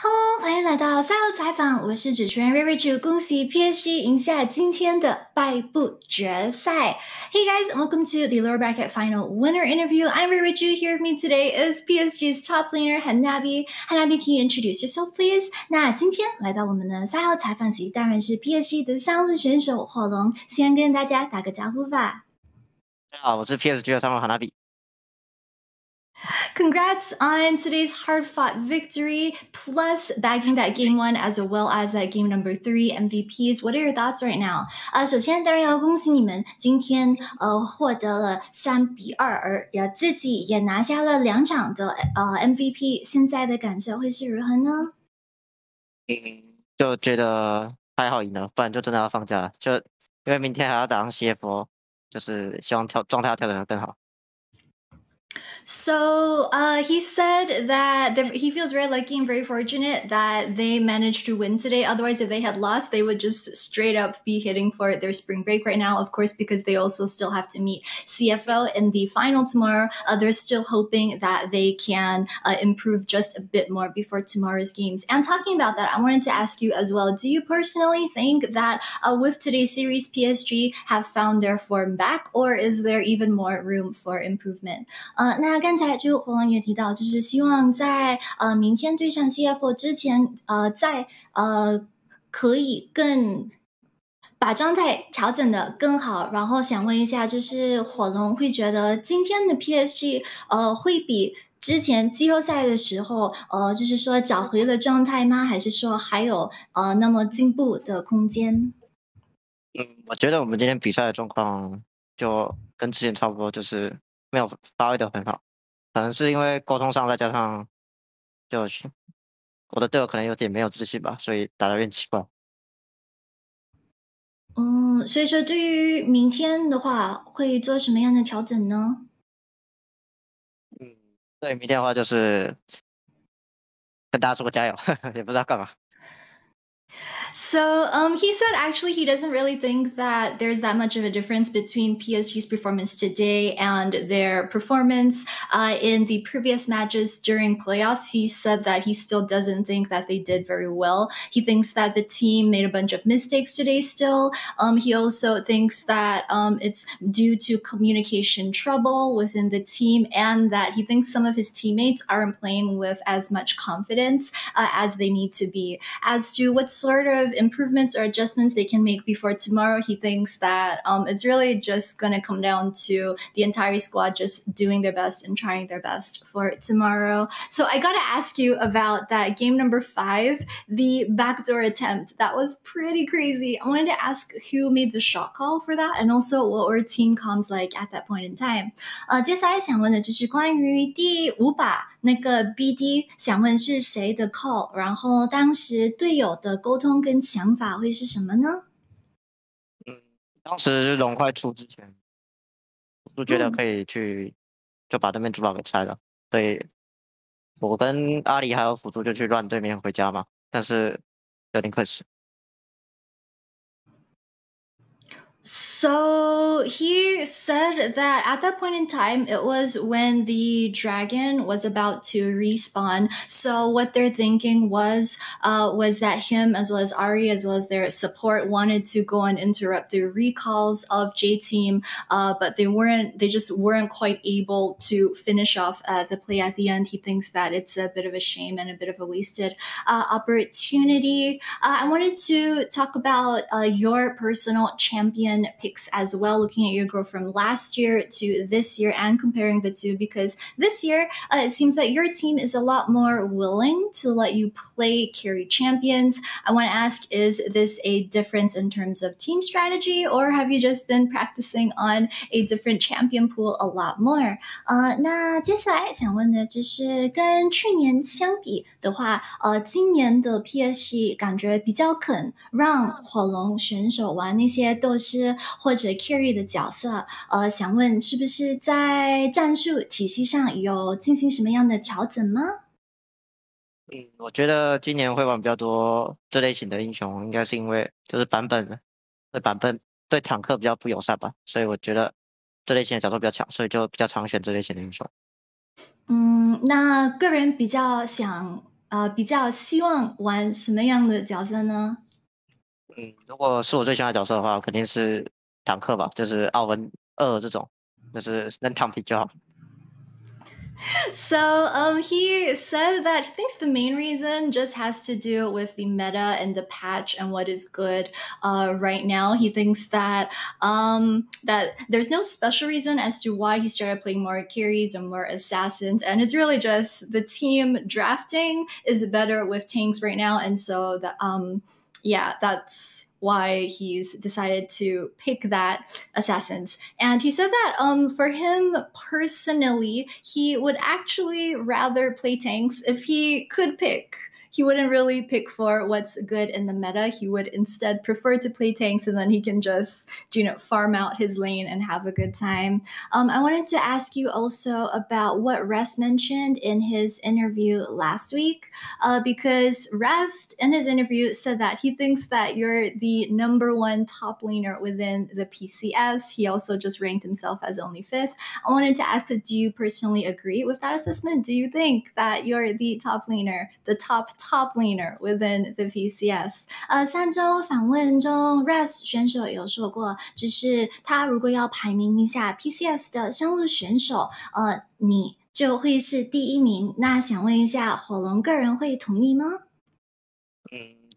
Hello， 欢迎来到赛后采访，我是主持人 Reirachuu， 恭喜 PSG 赢下今天的败部决赛。Hey guys, welcome to the lower bracket final winner interview. I'm Reirachuu. Here with me today is PSG's top laner Hanabi. Hanabi, can you introduce yourself, please? 那今天来到我们的赛后采访席，当然是 PSG 的上路选手火龙，先跟大家打个招呼吧。大家好，我是 PSG 的上路 Hanabi。Congrats on today's hard-fought victory, plus bagging that game 1 as well as that game number 3 MVPs. What are your thoughts right now? 首先当然要恭喜你们今天获得了3-2，而自己也拿下了2场的MVP。现在的感受会是如何呢？就觉得还好赢了，不然就真的要放假了。就因为明天还要打上 CFO， 就是希望状态要调整得更好。So he said that he feels very lucky and very fortunate that they managed to win today. Otherwise, if they had lost, they would just straight up be hitting for their spring break right now, of course, because they also still have to meet CFL in the final tomorrow. They're still hoping that they can improve just a bit more before tomorrow's games. And talking about that, I wanted to ask you as well, do you personally think that with today's series, PSG have found their form back, or is there even more room for improvement? 那刚才就火龙也提到，就是希望在明天对上 CFO 之前，可以更把状态调整的更好。然后想问一下，就是火龙会觉得今天的 PSG 会比之前季后赛的时候就是说找回了状态吗？还是说还有那么进步的空间？我觉得我们今天比赛的状况就跟之前差不多，就是没有发挥得很好。可能是因为沟通上，再加上就我的队友可能有点没有自信吧，所以打得有点奇怪。所以说对于明天的话，会做什么样的调整呢？对，明天的话就是跟大家说个加油，也不知道干嘛。So he said actually he doesn't really think that there's that much of a difference between PSG's performance today and their performance in the previous matches during playoffs. He said that he still doesn't think that they did very well. He thinks that the team made a bunch of mistakes today still. He also thinks that it's due to communication trouble within the team, and that he thinks some of his teammates aren't playing with as much confidence as they need to be. As to what sort of improvements or adjustments they can make before tomorrow, he thinks that it's really just going to come down to the entire squad just doing their best and trying their best for tomorrow. So I got to ask you about that game number 5, the backdoor attempt. That was pretty crazy. I wanted to ask who made the shot call for that, and also what were team comms like at that point in time. 接下来想问的就是关于第5把那个 BD， 想问是谁的 call， 然后当时队友的沟通跟想法会是什么呢？当时龙快出之前，我就觉得可以去就把对面主堡给拆了，所以我跟阿里还有辅助就去乱对面回家嘛，但是有点可惜。So he said that at that point in time, it was when the dragon was about to respawn. So what they're thinking was that him as well as Ari as well as their support wanted to go and interrupt the recalls of J Team, but they just weren't quite able to finish off the play at the end. He thinks that it's a bit of a shame and a bit of a wasted opportunity. I wanted to talk about your personal champion picks as well, looking at your growth from last year to this year and comparing the two, because this year it seems that your team is a lot more willing to let you play carry champions. I want to ask, is this a difference in terms of team strategy, or have you just been practicing on a different champion pool a lot more? 那接下来想问的就是跟去年相比的话，今年的 PSG 感觉比较肯让火龙选手玩那些斗师或者 carry 的角色，想问是不是在战术体系上有进行什么样的调整吗？我觉得今年会玩比较多这类型的英雄，应该是因为就是版本对坦克比较不友善吧，所以我觉得这类型的角色比较强，所以就比较常选这类型的英雄。那个人比较想比较希望玩什么样的角色呢？如果是我最喜欢的角色的话，肯定是坦克吧，就是奥文2这种，就是能躺平就好。So he said that he thinks the main reason just has to do with the meta and the patch and what is good right now. He thinks that that there's no special reason as to why he started playing more carries and more assassins, and it's really just the team drafting is better with tanks right now, and so that yeah, that's why he's decided to pick that assassins. And he said that for him personally, he would actually rather play tanks if he could pick. He wouldn't really pick for what's good in the meta. He would instead prefer to play tanks, and then he can just, farm out his lane and have a good time. I wanted to ask you also about what Rest mentioned in his interview last week, because Rest in his interview said that he thinks that you're the number one top laner within the PCS. He also just ranked himself as only 5th. I wanted to ask, do you personally agree with that assessment? Do you think that you're the top laner, the top laner within the PCS? 上周访问中 Rest 选手有说过，就是他如果要排名一下 PCS 的上路选手，你就会是第一名。那想问一下，火龙个人会同意吗？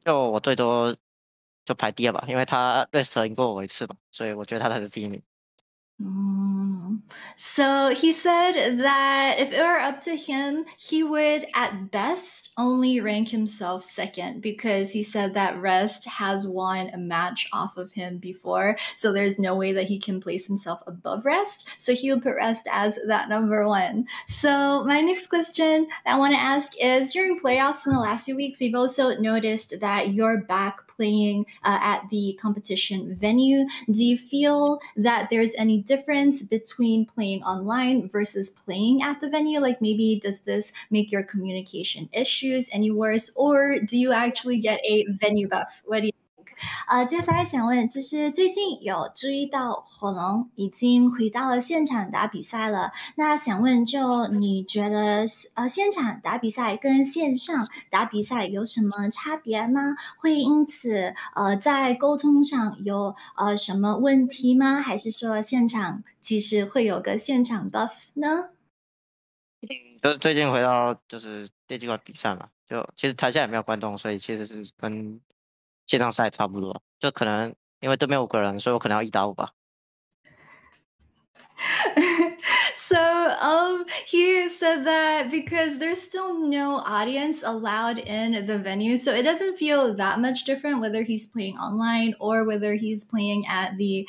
就我最多就排第2吧，因为他 Rest 赢过我1次嘛，所以我觉得他才是第1名。So he said that if it were up to him, he would at best only rank himself 2nd, because he said that Rest has won a match off of him before. So there's no way that he can place himself above Rest. So he would put Rest as that number 1. So my next question that I want to ask is, during playoffs in the last few weeks, we've also noticed that you're back playing at the competition venue. Do you feel that there's any difference between playing online versus playing at the venue? Like, maybe does this make your communication issues any worse, or do you actually get a venue buff? What do you think? 接下来想问，就是最近有注意到火龙已经回到了现场打比赛了。那想问，就你觉得现场打比赛跟线上打比赛有什么差别吗？会因此在沟通上有什么问题吗？还是说现场其实会有个现场 buff 呢？就是最近回到就是电竞馆比赛嘛，就其实台下也没有观众，所以其实是跟线上赛差不多。就可能因为对面5个人，所以我可能要1打5吧。So he said that because there's still no audience allowed in the venue, so it doesn't feel that much different whether he's playing online or whether he's playing at the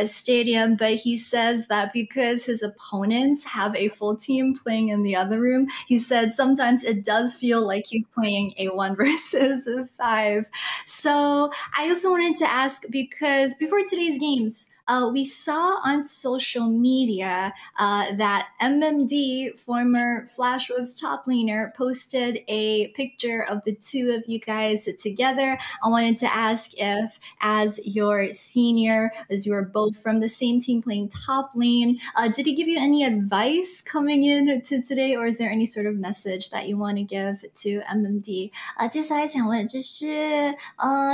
stadium. But he says that because his opponents have a full team playing in the other room, he said sometimes it does feel like he's playing a 1 versus 5. So I also wanted to ask, because before today's games, we saw on social media that MMD, former Flashwolves top laner, posted a picture of the 2 of you guys together. I wanted to ask if, as your senior, as you were both from the same team playing top lane, did he give you any advice coming in to today, or is there any sort of message that you want to give to MMD? 接下来想问，就是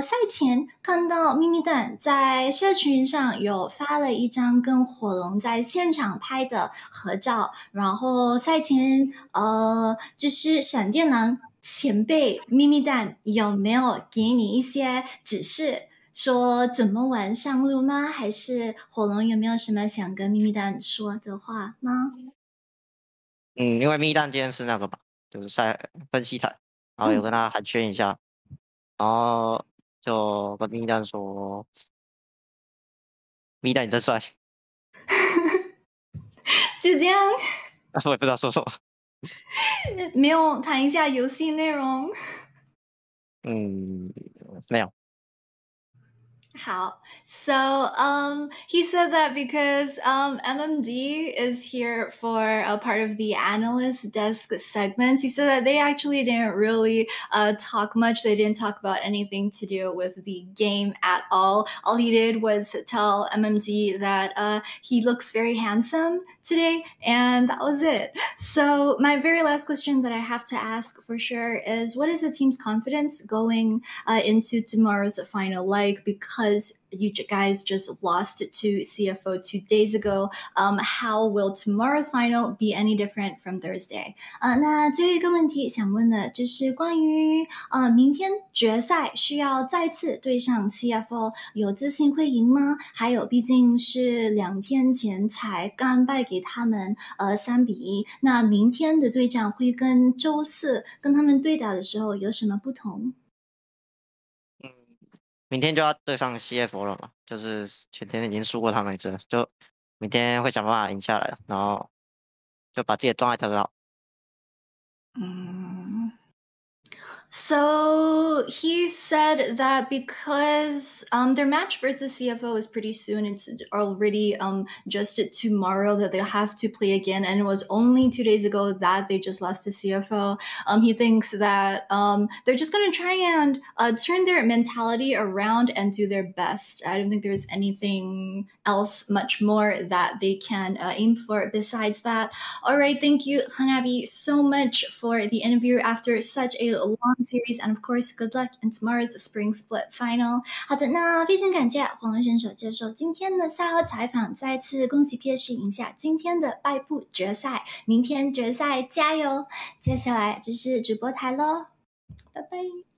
赛前看到咪咪蛋在社群上有发了一张跟火龙在现场拍的合照，然后赛前就是闪电狼前辈咪咪蛋有没有给你一些指示，说怎么玩上路吗？还是火龙有没有什么想跟咪咪蛋说的话吗？因为咪蛋今天是那个吧，就是分析台，然后有跟他寒暄一下，然后就跟咪蛋说：“咪蛋你真帅。”就这样，我也不知道说什么。没有谈一下游戏内容。没有。How? So he said that because MMD is here for a part of the analyst desk segments, he said that they actually didn't really talk much. They didn't talk about anything to do with the game at all. All he did was tell MMD that he looks very handsome today, and that was it. So my very last question that I have to ask for sure is, what is the team's confidence going into tomorrow's final leg? Because you guys just lost to CFO 2 days ago. How will tomorrow's final be any different from Thursday? 那最后一个问题想问的就是关于明天决赛需要再次对上 CFO， 有自信会赢吗？还有毕竟是2天前才刚败给他们3-1，那明天的对战会跟周四跟他们对打的时候有什么不同？明天就要对上 CFO 了嘛，就是前天已经输过他们一次了，就明天会想办法赢下来，然后就把自己的状态调整好。So he said that because their match versus CFO is pretty soon, it's already just tomorrow that they'll have to play again, and it was only 2 days ago that they just lost to CFO. He thinks that they're just going to try and turn their mentality around and do their best. I don't think there's anything else much more that they can aim for besides that. All right, thank you, Hanabi, so much for the interview after such a long series, and of course, good luck in tomorrow's spring split final. 好的，那非常感谢黄文选手接受今天的赛后采访，再次恭喜 PSG 赢下今天的败部决赛，明天决赛加油！接下来就是直播台咯，拜拜。